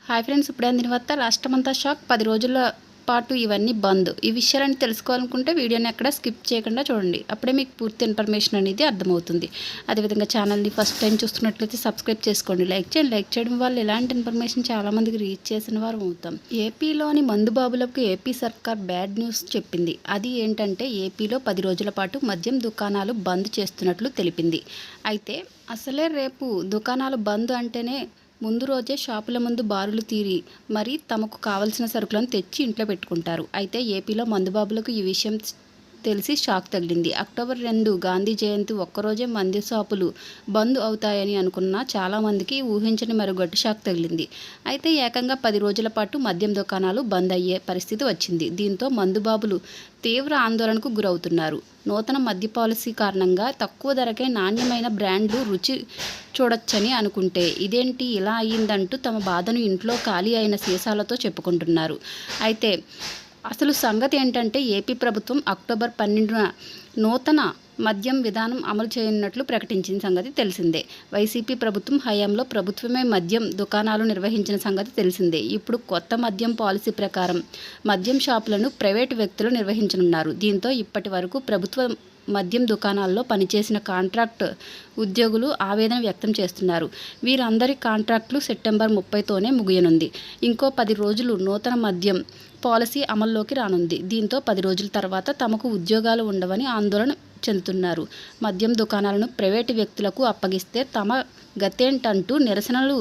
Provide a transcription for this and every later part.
Hi friends, ఇప్పుడే అందిన వార్త. రాష్ట్రమంతా షాక్. 10 రోజుల పాటు ఇవన్నీ బంద్. ఈ విషయాలని తెలుసుకోవాలనుకుంటే వీడియోని ఎక్కడ స్కిప్ చేయకుండా చూడండి. అప్పుడే మీకు పూర్తి ఇన్ఫర్మేషన్ అనేది అర్థమవుతుంది. అదేవిధంగా ఛానల్ని ఫస్ట్ టైం చూస్తున్నట్లయితే సబ్స్క్రైబ్ చేసుకోండి, లైక్ చేయండి. లైక్ చేయడం వల్ల ఇలాంటి ఇన్ఫర్మేషన్ చాలామందికి రీచ్ చేసిన వారు అవుతాం. ఏపీలోని మందుబాబులకు ఏపీ సర్కార్ బ్యాడ్ న్యూస్ చెప్పింది. అది ఏంటంటే ఏపీలో 10 రోజుల పాటు మద్యం దుకాణాలు బంద్ చేస్తున్నట్లు తెలిపింది. అయితే అసలే రేపు దుకాణాలు బంద్ అంటేనే ముందు రోజే షాపుల ముందు బారులు తీరి మరీ తమకు కావలసిన సరుకులను తెచ్చి ఇంట్లో పెట్టుకుంటారు. అయితే ఏపీలో మందుబాబులకు ఈ విషయం తెలిసి షాక్ తగిలింది. అక్టోబర్ 2 గాంధీ జయంతి ఒక్కరోజే మద్య షాపులు బంద్ అవుతాయని అనుకున్న చాలామందికి ఊహించని మరొకటి షాక్ తగిలింది. అయితే ఏకంగా 10 రోజుల పాటు మద్యం దుకాణాలు బంద్ అయ్యే పరిస్థితి వచ్చింది. దీంతో మందుబాబులు తీవ్ర ఆందోళనకు గురవుతున్నారు. నూతన మద్య పాలసీ కారణంగా తక్కువ ధరకే నాణ్యమైన బ్రాండ్లు రుచి చూడొచ్చని అనుకుంటే ఇదేంటి ఇలా అయ్యిందంటూ తమ బాధను ఇంట్లో ఖాళీ అయిన సీసాలతో చెప్పుకుంటున్నారు. అయితే అసలు సంగతి ఏంటంటే ఏపీ ప్రభుత్వం అక్టోబర్ 12న నూతన మద్యం విధానం అమలు చేయనున్నట్లు ప్రకటించిన సంగతి తెలిసిందే. వైసీపీ ప్రభుత్వం హయాంలో ప్రభుత్వమే మద్యం దుకాణాలు నిర్వహించిన సంగతి తెలిసిందే. ఇప్పుడు కొత్త మద్యం పాలసీ ప్రకారం మద్యం షాపులను ప్రైవేటు వ్యక్తులు నిర్వహించనున్నారు. దీంతో ఇప్పటి వరకు ప్రభుత్వ మద్యం దుకాణాల్లో పనిచేసిన కాంట్రాక్ట్ ఉద్యోగులు ఆవేదన వ్యక్తం చేస్తున్నారు. వీరందరి కాంట్రాక్టులు సెప్టెంబర్ 30తోనే ముగియనుంది. ఇంకో 10 రోజులు నూతన మద్యం పాలసీ అమల్లోకి రానుంది. దీంతో 10 రోజుల తర్వాత తమకు ఉద్యోగాలు ఉండవని ఆందోళన చెందుతున్నారు. మద్యం దుకాణాలను ప్రైవేటు వ్యక్తులకు అప్పగిస్తే తమ గతేంటంటూ నిరసనలు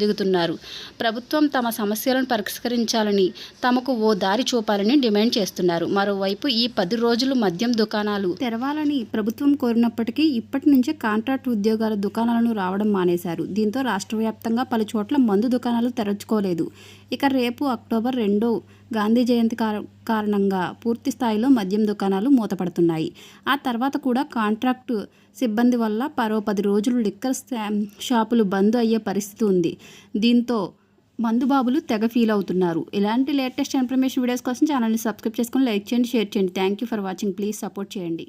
దిగుతున్నారు. ప్రభుత్వం తమ సమస్యలను పరిష్కరించాలని, తమకు ఓ దారి చూపాలని డిమాండ్ చేస్తున్నారు. మరోవైపు ఈ 10 రోజులు మద్యం దుకాణాలు తెరవాలని ప్రభుత్వం కోరినప్పటికీ ఇప్పటి నుంచే కాంట్రాక్ట్ ఉద్యోగాల దుకాణాలను రావడం మానేశారు. దీంతో రాష్ట్ర వ్యాప్తంగా పలు చోట్ల మందు దుకాణాలు తెరచుకోలేదు. ఇక రేపు అక్టోబర్ 2 గాంధీ జయంతి కారణంగా పూర్తి స్థాయిలో మద్యం దుకాణాలు మూతపడుతున్నాయి. ఆ తర్వాత కూడా కాంట్రాక్టు సిబ్బంది వల్ల మరో 10 రోజులు లిక్కర్ షాపులు బంద్ అయ్యే పరిస్థితి ఉంది. దీంతో మందుబాబులు తెగ ఫీల్ అవుతున్నారు. ఇలాంటి లేటెస్ట్ ఇన్ఫర్మేషన్ వీడియోస్ కోసం ఛానల్ని సబ్స్క్రైబ్ చేసుకొని లైక్ చేయండి, షేర్ చేయండి. Thank you for watching. Please support చేయండి.